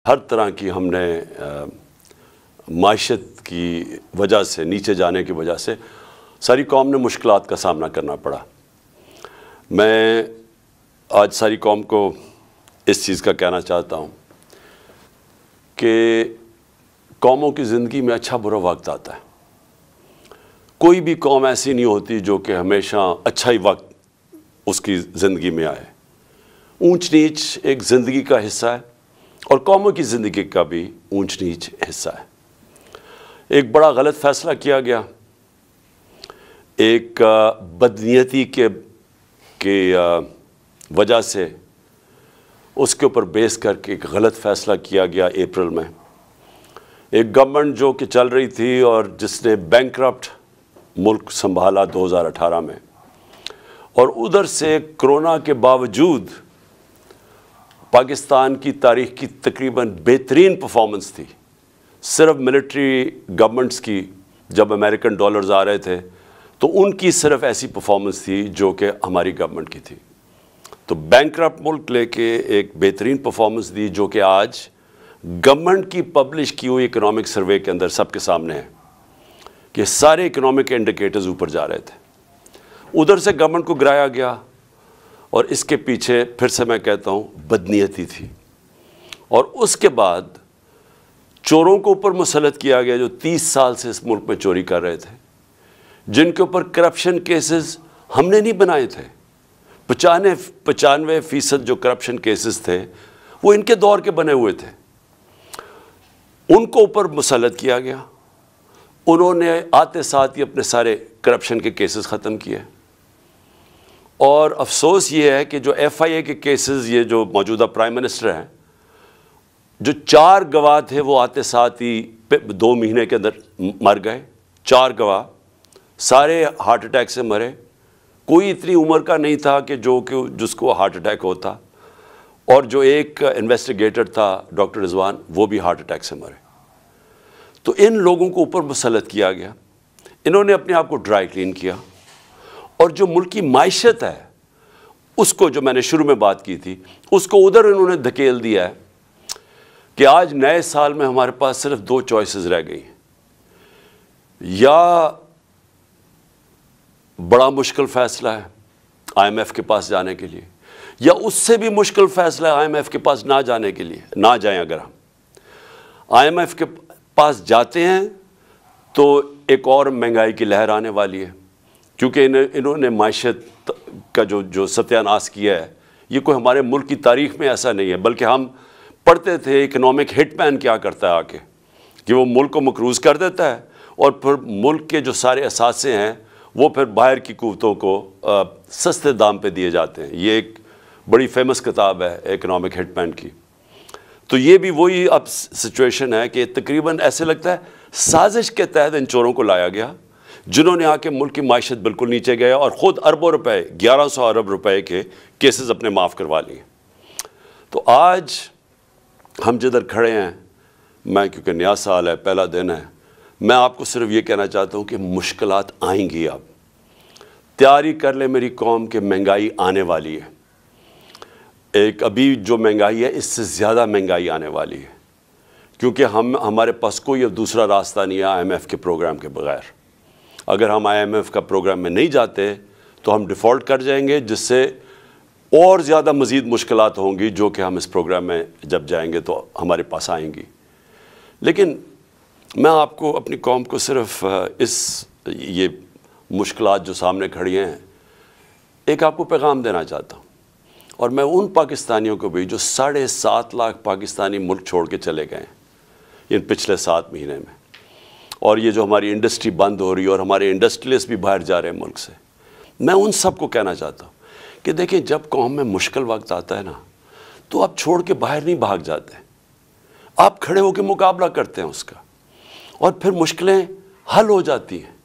ہر طرح کی ہم نے معیشت کی وجہ سے، نیچے جانے کی وجہ سے ساری قوم نے مشکلات کا سامنا کرنا پڑا۔ میں آج ساری قوم کو اس چیز کا کہنا چاہتا ہوں کہ قوموں کی زندگی میں اچھا برا وقت آتا ہے۔ کوئی بھی قوم ایسی نہیں ہوتی جو کہ ہمیشہ اچھا ہی وقت اس کی زندگی میں آئے۔ اونچ نیچ ایک زندگی کا حصہ ہے، اور قوموں کی زندگی کا بھی اونچ نیچ حصہ ہے۔ ایک بڑا غلط فیصلہ کیا گیا، ایک بدنیتی کے وجہ سے اس کے اوپر بیس کر کے ایک غلط فیصلہ کیا گیا اپریل میں۔ ایک گورنمنٹ جو کہ چل رہی تھی اور جس نے بینکرپٹ ملک سنبھالا 2018 میں، اور ادھر سے کرونا کے باوجود پاکستان کی تاریخ کی تقریباً بہترین پرفارمنس تھی۔ صرف ملٹری گورنمنٹس کی جب امریکن ڈالرز آ رہے تھے تو ان کی صرف ایسی پرفارمنس تھی جو کہ ہماری گورنمنٹ کی تھی۔ تو بینکرپٹ ملک لے کے ایک بہترین پرفارمنس دی، جو کہ آج گورنمنٹ کی پبلش کی ہوئی اکنامک سروے کے اندر سب کے سامنے ہے کہ سارے اکنامک انڈیکیٹرز اوپر جا رہے تھے۔ ادھر سے گورنمنٹ کو گرایا گیا، اور اس کے پیچھے پھر سے میں کہتا ہوں بدنیتی تھی۔ اور اس کے بعد چوروں کو اوپر مسلط کیا گیا جو 30 سال سے اس ملک میں چوری کر رہے تھے، جن کے اوپر کرپشن کیسز ہم نے نہیں بنائے تھے۔ 95% جو کرپشن کیسز تھے وہ ان کے دور کے بنے ہوئے تھے، ان کو اوپر مسلط کیا گیا۔ انہوں نے آتے ساتھ ہی اپنے سارے کرپشن کے کیسز ختم کیے۔ اور افسوس یہ ہے کہ جو FIA کے کیسز، یہ جو موجودہ پرائم منسٹر ہیں، جو 4 گواہ تھے وہ آتے ساتھ ہی 2 مہینے کے اندر مر گئے۔ 4 گواہ سارے ہارٹ اٹیک سے مرے۔ کوئی اتنی عمر کا نہیں تھا کہ جس کو ہارٹ اٹیک ہوتا، اور جو ایک انویسٹیگیٹر تھا ڈاکٹر رضوان، وہ بھی ہارٹ اٹیک سے مرے۔ تو ان لوگوں کو اوپر مسلط کیا گیا، انہوں نے اپنے آپ کو ڈرائی کلین کیا، اور جو ملک کی معیشت ہے اس کو، جو میں نے شروع میں بات کی تھی، اس کو ادھر انہوں نے دھکیل دیا ہے کہ آج نئے سال میں ہمارے پاس صرف 2 چوائسز رہ گئی ہیں۔ یا بڑا مشکل فیصلہ ہے IMF کے پاس جانے کے لیے، یا اس سے بھی مشکل فیصلہ ہے IMF کے پاس نہ جانے کے لیے۔ نہ جائیں، اگر ہم IMF کے پاس جاتے ہیں تو ایک اور مہنگائی کی لہر آنے والی ہے، کیونکہ انہوں نے معیشت کا جو ستیہ ناش کیا ہے، یہ کوئی ہمارے ملک کی تاریخ میں ایسا نہیں ہے۔ بلکہ ہم پڑھتے تھے اکنامک ہٹ مین کیا کرتا ہے آ کے، کہ وہ ملک کو مقروض کر دیتا ہے، اور پھر ملک کے جو سارے اثاثے ہیں وہ پھر باہر کی قوتوں کو سستے دام پہ دیے جاتے ہیں۔ یہ ایک بڑی فیمس کتاب ہے اکنامک ہٹ مین کی۔ تو یہ بھی وہی اب سچویشن ہے کہ تقریباً ایسے لگتا ہے سازش کے تحت ان چوروں کو لایا گیا، جنہوں نے آ کے ملک کی معیشت بالکل نیچے گیا، اور خود اربوں روپے، 1100 ارب روپے کے کیسز اپنے معاف کروا لیے۔ تو آج ہم جدھر کھڑے ہیں، میں کیونکہ نیا سال ہے، پہلا دن ہے، میں آپ کو صرف یہ کہنا چاہتا ہوں کہ مشکلات آئیں گی۔ اب تیاری کر لے میری قوم کہ مہنگائی آنے والی ہے۔ ایک ابھی جو مہنگائی ہے، اس سے زیادہ مہنگائی آنے والی ہے، کیونکہ ہمارے پاس کوئی اب دوسرا راستہ نہیں ہے IMF کے پروگرام کے بغیر۔ اگر ہم IMF کا پروگرام میں نہیں جاتے تو ہم ڈیفالٹ کر جائیں گے، جس سے اور زیادہ مزید مشکلات ہوں گی جو کہ ہم اس پروگرام میں جب جائیں گے تو ہمارے پاس آئیں گی۔ لیکن میں آپ کو، اپنی قوم کو، صرف یہ مشکلات جو سامنے کھڑی ہیں، ایک آپ کو پیغام دینا چاہتا ہوں۔ اور میں ان پاکستانیوں کو بھی جو 7.5 لاکھ پاکستانی ملک چھوڑ کے چلے گئے ہیں ان پچھلے 7 مہینے میں، اور یہ جو ہماری انڈسٹری بند ہو رہی ہے اور ہمارے انڈسٹریلسٹ بھی باہر جا رہے ہیں ملک سے، میں ان سب کو کہنا چاہتا ہوں کہ دیکھیں، جب قوم میں مشکل وقت آتا ہے نا، تو آپ چھوڑ کے باہر نہیں بھاگ جاتے، آپ کھڑے ہو کے مقابلہ کرتے ہیں اس کا، اور پھر مشکلیں حل ہو جاتی ہیں۔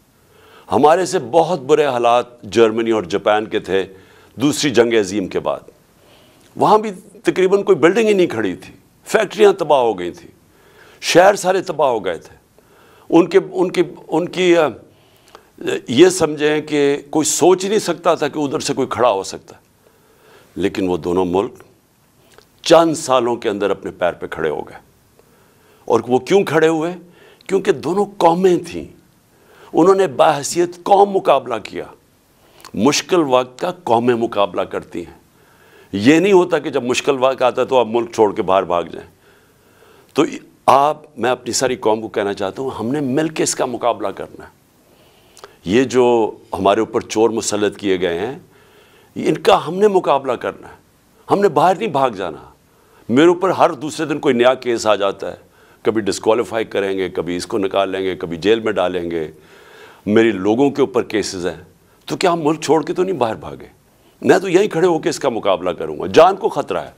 ہمارے سے بہت برے حالات جرمنی اور جاپان کے تھے دوسری جنگ عظیم کے بعد۔ وہاں بھی تقریباً کوئی بلڈنگ ہی نہیں کھڑی تھی، فیکٹریاں تباہ ہو گئی تھیں، شہر سارے تباہ ہو گئے تھے۔ ان کی یہ سمجھیں کہ کوئی سوچ نہیں سکتا تھا کہ ادھر سے کوئی کھڑا ہو سکتا ہے، لیکن وہ دونوں ملک چند سالوں کے اندر اپنے پیر پہ کھڑے ہو گئے۔ اور وہ کیوں کھڑے ہوئے؟ کیونکہ دونوں قومیں تھیں، انہوں نے باحثیت قوم مقابلہ کیا۔ مشکل وقت کا قومیں مقابلہ کرتی ہیں، یہ نہیں ہوتا کہ جب مشکل وقت آتا ہے تو آپ ملک چھوڑ کے باہر بھاگ جائیں۔ تو میں اپنی ساری قوم کو کہنا چاہتا ہوں، ہم نے مل کے اس کا مقابلہ کرنا ہے۔ یہ جو ہمارے اوپر چور مسلط کیے گئے ہیں، ان کا ہم نے مقابلہ کرنا ہے، ہم نے باہر نہیں بھاگ جانا۔ میرے اوپر ہر دوسرے دن کوئی نیا کیس آ جاتا ہے، کبھی ڈسکوالیفائی کریں گے، کبھی اس کو نکال لیں گے، کبھی جیل میں ڈالیں گے، میری لوگوں کے اوپر کیسز ہیں، تو کیا ہم ملک چھوڑ کے تو نہیں باہر بھاگے؟ میں تو یہیں کھڑے ہو کے اس کا مقابلہ کروں گا، جان کو خطرہ ہے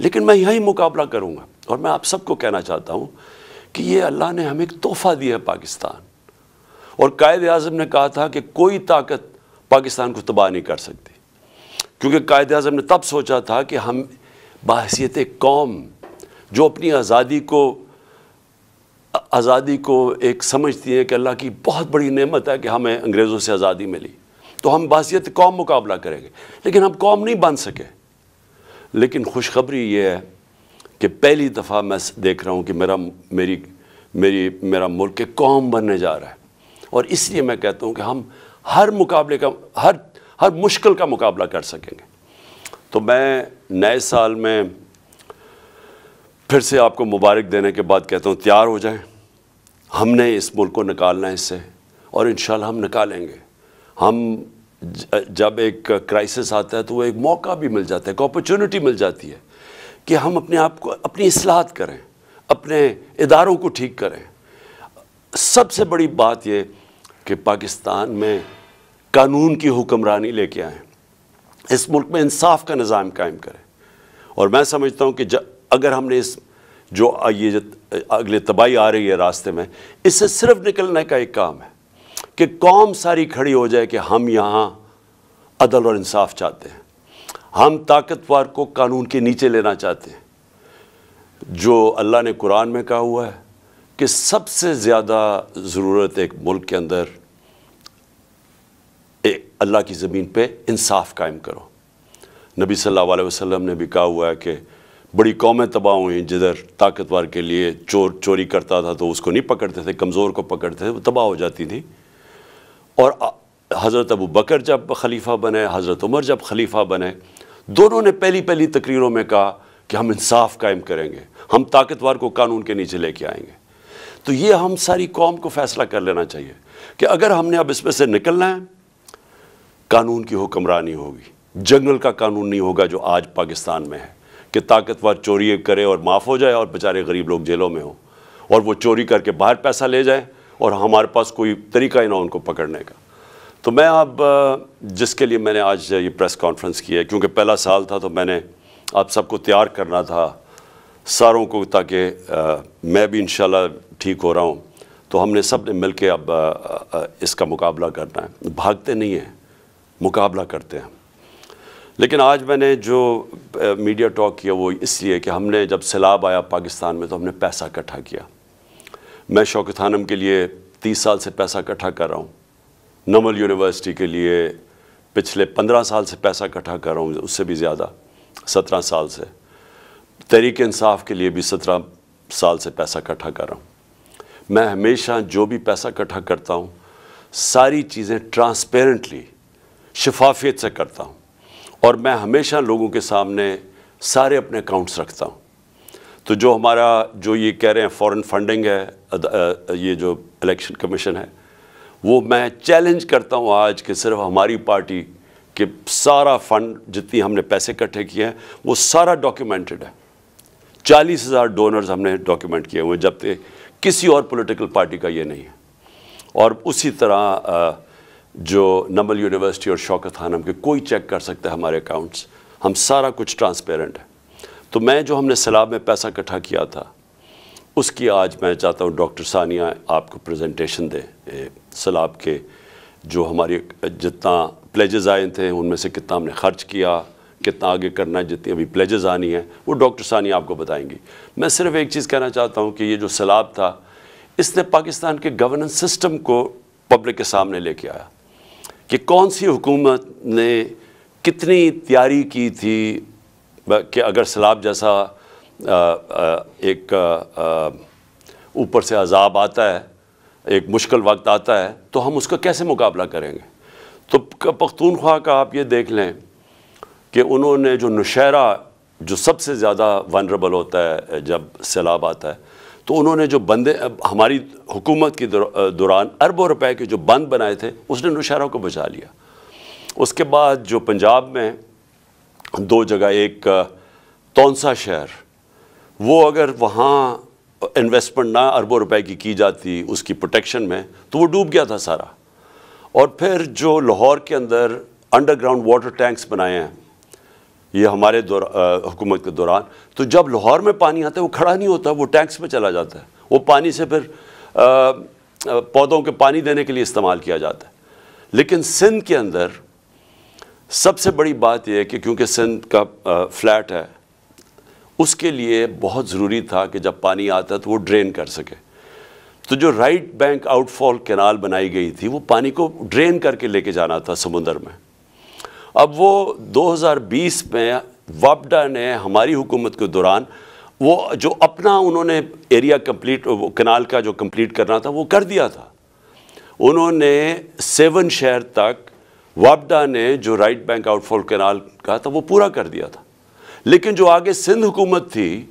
لیکن میں یہیں مقابلہ کروں گا۔ اور میں آپ سب کو کہنا چاہتا ہوں کہ یہ اللہ نے ہمیں ایک تحفہ دیا ہے پاکستان، اور قائد اعظم نے کہا تھا کہ کوئی طاقت پاکستان کو تباہ نہیں کر سکتی، کیونکہ قائد اعظم نے تب سوچا تھا کہ ہم بحیثیت ایک قوم جو اپنی آزادی کو ایک سمجھتی ہے کہ اللہ کی بہت بڑی نعمت ہے کہ ہمیں انگریزوں سے آزادی ملی، تو ہم بحیثیت قوم مقابلہ کریں گے، لیکن ہم قوم نہیں بن سکے۔ لیکن خوشخبری یہ ہے کہ پہلی دفعہ میں دیکھ رہا ہوں کہ میرا ملک ایک قوم بننے جا رہا ہے، اور اس لیے میں کہتا ہوں کہ ہم ہر مشکل کا مقابلہ کر سکیں گے۔ تو میں نئے سال میں پھر سے آپ کو مبارک دینے کے بعد کہتا ہوں، تیار ہو جائیں، ہم نے اس ملک کو نکالنا ہے اس سے، اور انشاءاللہ ہم نکالیں گے۔ ہم جب ایک کرائسس آتا ہے تو وہ ایک موقع بھی مل جاتا ہے، ایک اپرچونٹی مل جاتی ہے کہ ہم اپنے آپ کو اپنی اصلاحات کریں، اپنے اداروں کو ٹھیک کریں۔ سب سے بڑی بات یہ کہ پاکستان میں قانون کی حکمرانی لے کے آئیں، اس ملک میں انصاف کا نظام قائم کریں۔ اور میں سمجھتا ہوں کہ اگر ہم نے جو اگلے تباہی آ رہی ہے راستے میں، اس سے صرف نکلنے کا ایک کام ہے کہ قوم ساری کھڑی ہو جائے کہ ہم یہاں عدل اور انصاف چاہتے ہیں، ہم طاقتور کو قانون کے نیچے لینا چاہتے ہیں۔ جو اللہ نے قرآن میں کہا ہوا ہے کہ سب سے زیادہ ضرورت ایک ملک کے اندر اللہ کی زمین پہ انصاف قائم کرو۔ نبی صلی اللہ علیہ وسلم نے بھی کہا ہوا ہے کہ بڑی قومیں تباہ ہوئیں جدھر طاقتور کے لیے چوری کرتا تھا تو اس کو نہیں پکڑتے تھے، کمزور کو پکڑتے تھے، وہ تباہ ہو جاتی تھی۔ اور حضرت ابو بکر جب خلیفہ بنے، حضرت عمر جب خلیفہ بنے، دونوں نے پہلی تقریروں میں کہا کہ ہم انصاف قائم کریں گے، ہم طاقتور کو قانون کے نیچے لے کے آئیں گے۔ تو یہ ہم ساری قوم کو فیصلہ کر لینا چاہیے کہ اگر ہم نے اب اس میں سے نکلنا ہے، قانون کی حکمرانی ہوگی، جنگل کا قانون نہیں ہوگا جو آج پاکستان میں ہے کہ طاقتور چوری کرے اور معاف ہو جائے اور بیچارے غریب لوگ جیلوں میں ہوں، اور وہ چوری کر کے باہر پیسہ لے جائیں اور ہمارے پاس کوئی طریقہ ہی نہ ان کو پکڑنے کا۔ تو میں اب جس کے لیے میں نے آج یہ پریس کانفرنس کی ہے، کیونکہ پہلا سال تھا تو میں نے آپ سب کو تیار کرنا تھا ساروں کو، تاکہ میں بھی انشاءاللہ ٹھیک ہو رہا ہوں، تو ہم نے سب نے مل کے اب اس کا مقابلہ کرنا ہے۔ بھاگتے نہیں ہیں، مقابلہ کرتے ہیں۔ لیکن آج میں نے جو میڈیا ٹاک کیا وہ اس لیے کہ ہم نے جب سیلاب آیا پاکستان میں تو ہم نے پیسہ اکٹھا کیا۔ میں شوکت خانم کے لیے 30 سال سے پیسہ اکٹھا کر رہا ہوں، نمل یونیورسٹی کے لیے پچھلے 15 سال سے پیسہ اکٹھا کر رہا ہوں، اس سے بھی زیادہ 17 سال سے۔ تحریک انصاف کے لیے بھی 17 سال سے پیسہ اکٹھا کر رہا ہوں۔ میں ہمیشہ جو بھی پیسہ اکٹھا کرتا ہوں ساری چیزیں ٹرانسپیرنٹلی، شفافیت سے کرتا ہوں، اور میں ہمیشہ لوگوں کے سامنے سارے اپنے اکاؤنٹس رکھتا ہوں۔ تو جو یہ کہہ رہے ہیں فورن فنڈنگ ہے، یہ جو الیکشن کمیشن ہے، وہ میں چیلنج کرتا ہوں آج کہ صرف ہماری پارٹی کہ سارا فنڈ جتنی ہم نے پیسے اکٹھے کیے ہیں وہ سارا ڈاکیومنٹڈ ہے۔ 40,000 ڈونرز ہم نے ڈاکیومنٹ کیے ہوئے، جبکہ کسی اور پولیٹیکل پارٹی کا یہ نہیں ہے۔ اور اسی طرح جو نمل یونیورسٹی اور شوکت خانم کے کوئی چیک کر سکتا ہے ہمارے اکاؤنٹس، ہم سارا کچھ ٹرانسپیرنٹ ہے۔ تو میں جو ہم نے سیلاب میں پیسہ اکٹھا کیا تھا اس کی آج میں چاہتا ہوں ڈاکٹر ثانیہ آپ کو پریزنٹیشن دے سیلاب کے، جو ہماری جتنا پلیجز آئے تھے ان میں سے کتنا ہم نے خرچ کیا، کتنا آگے کرنا ہے، جتنی ابھی پلیجز آنی ہیں وہ ڈاکٹر ثانیہ آپ کو بتائیں گی۔ میں صرف ایک چیز کہنا چاہتا ہوں کہ یہ جو سیلاب تھا اس نے پاکستان کے گورننس سسٹم کو پبلک کے سامنے لے کے آیا کہ کون سی حکومت نے کتنی تیاری کی تھی کہ اگر سیلاب جیسا ایک اوپر سے عذاب آتا ہے, ایک مشکل وقت آتا ہے, تو ہم اس کا کیسے مقابلہ کریں گے؟ تو پختونخوا کا آپ یہ دیکھ لیں کہ انہوں نے جو نوشہرہ جو سب سے زیادہ ونربل ہوتا ہے جب سیلاب آتا ہے, تو انہوں نے جو بندے ہماری حکومت کے دوران اربوں روپے کے جو بند بنائے تھے, اس نے نوشہرہ کو بچا لیا. اس کے بعد جو پنجاب میں 2 جگہ, ایک تونسا شہر, وہ اگر وہاں انویسٹمنٹ نہ اربوں روپے کی جاتی اس کی پروٹیکشن میں, تو وہ ڈوب گیا تھا سارا. اور پھر جو لاہور کے اندر انڈر گراؤنڈ واٹر ٹینکس بنائے ہیں یہ ہمارے حکومت کے دوران, تو جب لاہور میں پانی آتا ہے وہ کھڑا نہیں ہوتا, وہ ٹینکس میں چلا جاتا ہے. وہ پانی سے پھر پودوں کے پانی دینے کے لیے استعمال کیا جاتا ہے. لیکن سندھ کے اندر سب سے بڑی بات یہ ہے کہ کیونکہ سندھ کا فلیٹ ہے, اس کے لیے بہت ضروری تھا کہ جب پانی آتا ہے تو وہ ڈرین کر سکے. تو جو رائٹ بینک آؤٹ فال کینال بنائی گئی تھی, وہ پانی کو ڈرین کر کے لے کے جانا تھا سمندر میں. اب وہ 2020 میں وابڈا نے ہماری حکومت کے دوران وہ جو اپنا انہوں نے ایریا کمپلیٹ, کینال کا جو کمپلیٹ کرنا تھا وہ کر دیا تھا. انہوں نے 7 شہر تک وابڈا نے جو رائٹ بینک آؤٹ فال کینال کہا تھا وہ پورا کر دیا تھا. لیکن جو آگے سندھ حکومت تھی,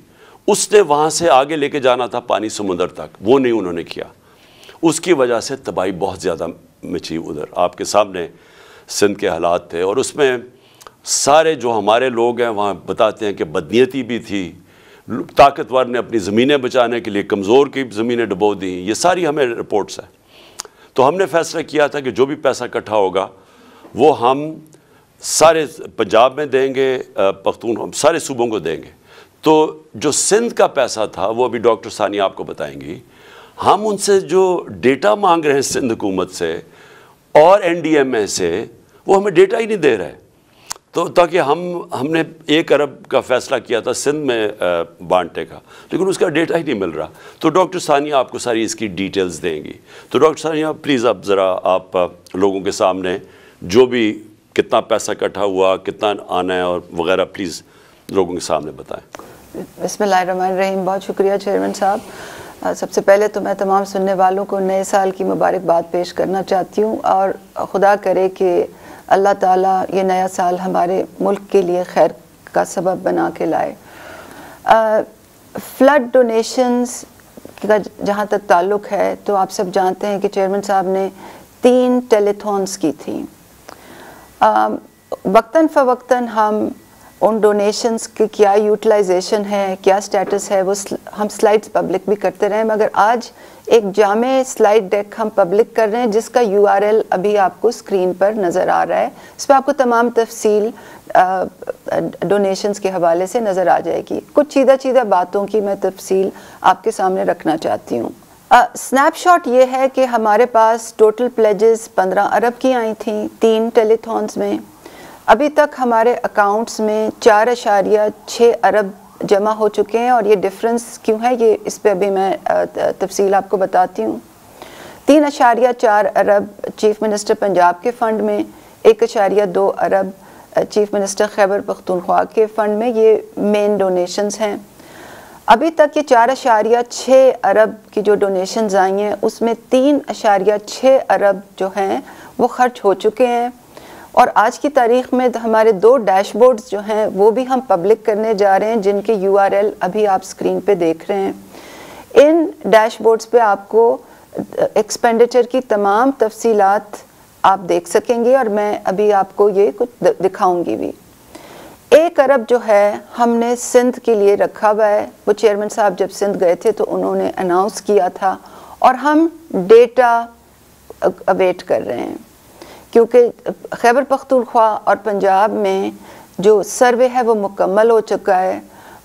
اس نے وہاں سے آگے لے کے جانا تھا پانی سمندر تک, وہ نہیں انہوں نے کیا. اس کی وجہ سے تباہی بہت زیادہ مچی ادھر. آپ کے سامنے سندھ کے حالات تھے, اور اس میں سارے جو ہمارے لوگ ہیں وہاں بتاتے ہیں کہ بدنیتی بھی تھی, طاقتور نے اپنی زمینیں بچانے کے لیے کمزور کی زمینیں ڈبو دیں. یہ ساری ہمیں رپورٹس ہیں. تو ہم نے فیصلہ کیا تھا کہ جو بھی پیسہ اکٹھا ہوگا وہ ہم سارے پنجاب میں دیں گے, ہم سارے صوبوں کو دیں گے. تو جو سندھ کا پیسہ تھا وہ ابھی ڈاکٹر ثانیہ آپ کو بتائیں گی. ہم ان سے جو ڈیٹا مانگ رہے ہیں سندھ حکومت سے اور NDMA سے, وہ ہمیں ڈیٹا ہی نہیں دے رہے. تو تاکہ ہم نے 1 ارب کا فیصلہ کیا تھا سندھ میں بانٹنے کا, لیکن اس کا ڈیٹا ہی نہیں مل رہا. تو ڈاکٹر ثانیہ آپ کو ساری اس کی ڈیٹیلز دیں گی. تو ڈاکٹر ثانیہ پلیز اب ذرا آپ لوگوں کے سامنے جو بھی کتنا پیسہ اکٹھا ہوا, کتنا آنا ہے اور وغیرہ, پلیز لوگوں کے سامنے بتائیں. بسم اللہ الرحمن الرحیم. بہت شکریہ چیئرمین صاحب. سب سے پہلے تو میں تمام سننے والوں کو نئے سال کی مبارکباد پیش کرنا چاہتی ہوں, اور خدا کرے کہ اللہ تعالیٰ یہ نیا سال ہمارے ملک کے لیے خیر کا سبب بنا کے لائے. فلڈ ڈونیشنز کا جہاں تک تعلق ہے, تو آپ سب جانتے ہیں کہ چیئرمین صاحب نے 3 ٹیلیتھونس کی تھیں. وقتاً فوقتاً ہم ان ڈونیشنز کی کیا یوٹیلائزیشن ہے, کیا سٹیٹس ہے, وہ ہم سلائڈز پبلک بھی کرتے رہے, مگر آج ایک جامع سلائڈ ڈیک ہم پبلک کر رہے ہیں جس کا URL ابھی آپ کو اسکرین پر نظر آ رہا ہے. اس پہ آپ کو تمام تفصیل ڈونیشنز کے حوالے سے نظر آ جائے گی. کچھ چیدہ باتوں کی میں تفصیل آپ کے سامنے رکھنا چاہتی ہوں. سنیپ شاٹ یہ ہے کہ ہمارے پاس ٹوٹل پلیجز 15 ارب کی آئی تھیں 3 ٹیلیتھونز میں. ابھی تک ہمارے اکاؤنٹس میں 4.6 ارب جمع ہو چکے ہیں, اور یہ ڈفرنس کیوں ہے یہ اس پہ ابھی میں تفصیل آپ کو بتاتی ہوں. 3.4 ارب چیف منسٹر پنجاب کے فنڈ میں, 1.2 ارب چیف منسٹر خیبر پختونخوا کے فنڈ میں, یہ مین ڈونیشنز ہیں. ابھی تک یہ 4.6 ارب کی جو ڈونیشنز آئی ہیں اس میں 3.6 ارب جو ہیں وہ خرچ ہو چکے ہیں. اور آج کی تاریخ میں ہمارے 2 ڈیش بورڈز جو ہیں وہ بھی ہم پبلک کرنے جا رہے ہیں, جن کے URL ابھی آپ سکرین پہ دیکھ رہے ہیں. ان ڈیش بورڈز پہ آپ کو ایکسپینڈیچر کی تمام تفصیلات آپ دیکھ سکیں گے, اور میں ابھی آپ کو یہ کچھ دکھاؤں گی بھی. 1 ارب جو ہے ہم نے سندھ کے لیے رکھا ہوا ہے. وہ چیئرمین صاحب جب سندھ گئے تھے تو انہوں نے اناؤنس کیا تھا, اور ہم ڈیٹا اویٹ کر رہے ہیں, کیونکہ خیبر پختونخوا اور پنجاب میں جو سروے ہے وہ مکمل ہو چکا ہے,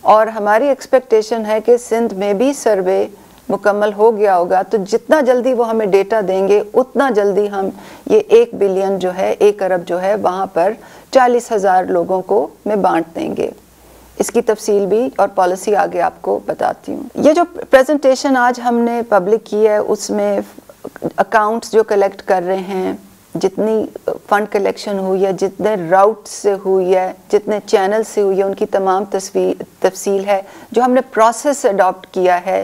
اور ہماری ایکسپیکٹیشن ہے کہ سندھ میں بھی سروے مکمل ہو گیا ہوگا. تو جتنا جلدی وہ ہمیں ڈیٹا دیں گے اتنا جلدی ہم یہ 1 بلین جو ہے 1 ارب جو ہے وہاں پر 40,000 لوگوں کو میں بانٹ دیں گے. اس کی تفصیل بھی اور پالیسی آگے آپ کو بتاتی ہوں. یہ جو پریزنٹیشن آج ہم نے پبلک کی ہے اس میں اکاؤنٹس جو کلیکٹ کر رہے ہیں, جتنی فنڈ کلیکشن ہوئی ہے, جتنے راؤٹ سے ہوئی ہے, جتنے چینل سے ہوئی ہے, ان کی تمام تفصیل ہے. جو ہم نے پروسیس اڈاپٹ کیا ہے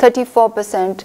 34%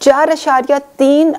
4.3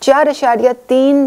4.3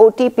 OTP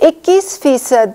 21%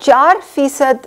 4%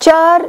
4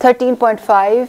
13.5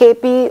KP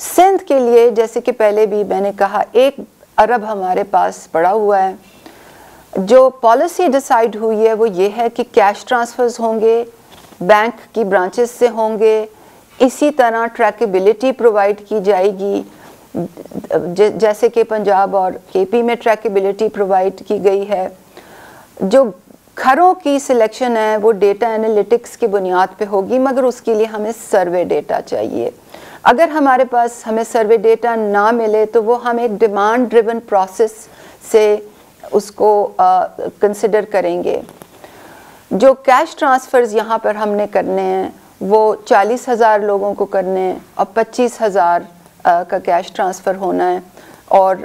سندھ کے لیے جیسے کہ پہلے بھی میں نے کہا 1 ارب ہمارے پاس پڑا ہوا ہے. جو پالیسی ڈیسائیڈ ہوئی ہے وہ یہ ہے کہ کیش ٹرانسفرز ہوں گے، بینک کی برانچز سے ہوں گے، اسی طرح ٹریکیبلٹی پرووائڈ کی جائے گی جیسے کہ پنجاب اور کے پی میں ٹریکیبلٹی پرووائڈ کی گئی ہے. جو گھروں کی سلیکشن ہے وہ ڈیٹا انالیٹکس کی بنیاد پہ ہوگی، مگر اس کے لیے ہمیں سروے ڈیٹا چاہیے. اگر ہمارے پاس ہمیں سروے ڈیٹا نہ ملے تو وہ ہم ایک ڈیمانڈ ڈریون پروسیس سے اس کو کنسیڈر کریں گے. جو کیش ٹرانسفرز یہاں پر ہم نے کرنے ہیں وہ 40,000 لوگوں کو کرنے ہیں اور 25,000 کا کیش ٹرانسفر ہونا ہے، اور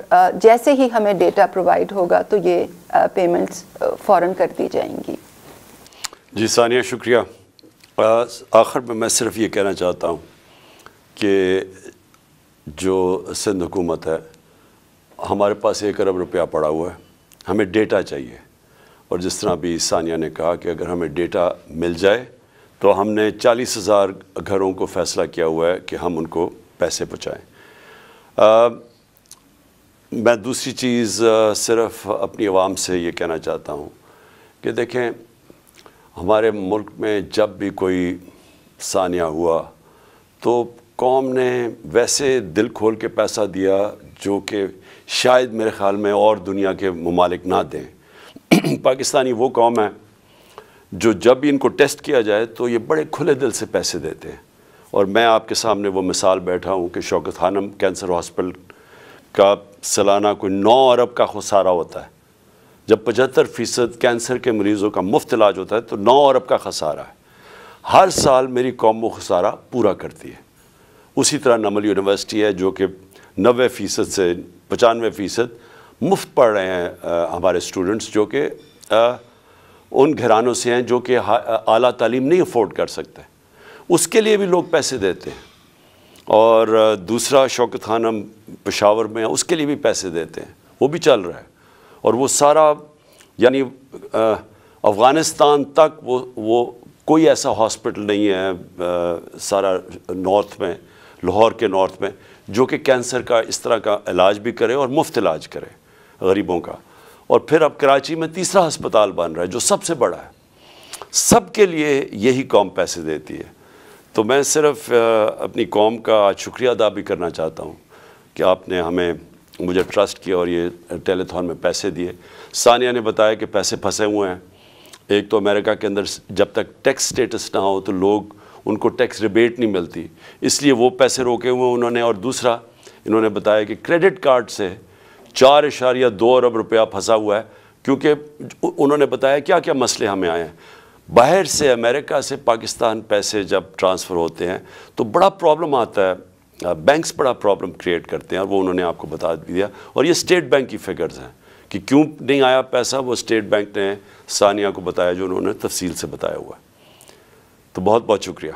جیسے ہی ہمیں ڈیٹا پرووائڈ ہوگا تو یہ پیمنٹس فوراً کر دی جائیں گی. جی ثانیہ شکریہ. آخر میں صرف یہ کہنا چاہتا ہوں کہ جو سندھ حکومت ہے، ہمارے پاس 1 ارب روپیہ پڑا ہوا ہے، ہمیں ڈیٹا چاہیے. اور جس طرح بھی ثانیہ نے کہا کہ اگر ہمیں ڈیٹا مل جائے تو ہم نے 40,000 گھروں کو فیصلہ کیا ہوا ہے کہ ہم ان کو پیسے پہنچائیں. میں دوسری چیز صرف اپنی عوام سے یہ کہنا چاہتا ہوں کہ دیکھیں، ہمارے ملک میں جب بھی کوئی ثانیہ ہوا تو قوم نے ویسے دل کھول کے پیسہ دیا جو کہ شاید میرے خیال میں اور دنیا کے ممالک نہ دیں. پاکستانی وہ قوم ہے جو جب بھی ان کو ٹیسٹ کیا جائے تو یہ بڑے کھلے دل سے پیسے دیتے ہیں. اور میں آپ کے سامنے وہ مثال بیٹھا ہوں کہ شوکت خانم کینسر ہاسپٹل کا سالانہ کوئی 9 ارب کا خسارہ ہوتا ہے. جب 75% کینسر کے مریضوں کا مفت علاج ہوتا ہے تو 9 ارب کا خسارہ ہے. ہر سال میری قوم وہ خسارہ پورا کرتی ہے. اسی طرح نمل یونیورسٹی ہے جو کہ 90% سے 95% مفت پڑھ رہے ہیں ہمارے اسٹوڈنٹس، جو کہ ان گھرانوں سے ہیں جو کہ اعلیٰ تعلیم نہیں افورڈ کر سکتے. اس کے لیے بھی لوگ پیسے دیتے ہیں. اور دوسرا شوکت خانم پشاور میں اس کے لیے بھی پیسے دیتے ہیں، وہ بھی چل رہا ہے. اور وہ سارا یعنی افغانستان تک وہ کوئی ایسا ہاسپٹل نہیں ہے سارا نارتھ میں، لاہور کے نارتھ میں، جو کہ کینسر کا اس طرح کا علاج بھی کرے اور مفت علاج کرے غریبوں کا. اور پھر اب کراچی میں تیسرا ہسپتال بن رہا ہے جو سب سے بڑا ہے. سب کے لیے یہی قوم پیسے دیتی ہے. تو میں صرف اپنی قوم کا آج شکریہ ادا بھی کرنا چاہتا ہوں کہ آپ نے مجھے ٹرسٹ کیا اور یہ ٹیلی تھون میں پیسے دیے. ثانیہ نے بتایا کہ پیسے پھنسے ہوئے ہیں. ایک تو امریکہ کے اندر جب تک ٹیکس سٹیٹس نہ ہو تو لوگ ان کو ٹیکس ریبیٹ نہیں ملتی، اس لیے وہ پیسے روکے ہوئے انہوں نے. اور دوسرا انہوں نے بتایا کہ کریڈٹ کارڈ سے 4.2 ارب روپیہ پھنسا ہوا ہے، کیونکہ انہوں نے بتایا کیا کیا مسئلے ہمیں آئے ہیں. باہر سے امریکہ سے پاکستان پیسے جب ٹرانسفر ہوتے ہیں تو بڑا پرابلم آتا ہے، بینکس بڑا پرابلم کریٹ کرتے ہیں، اور وہ انہوں نے آپ کو بتا دیا. اور یہ اسٹیٹ بینک کی فگرز ہیں کہ کیوں نہیں آیا پیسہ، وہ اسٹیٹ بینک نے ثانیہ کو بتایا جو انہوں نے تفصیل سے بتایا ہوا ہے. تو بہت بہت شکریہ.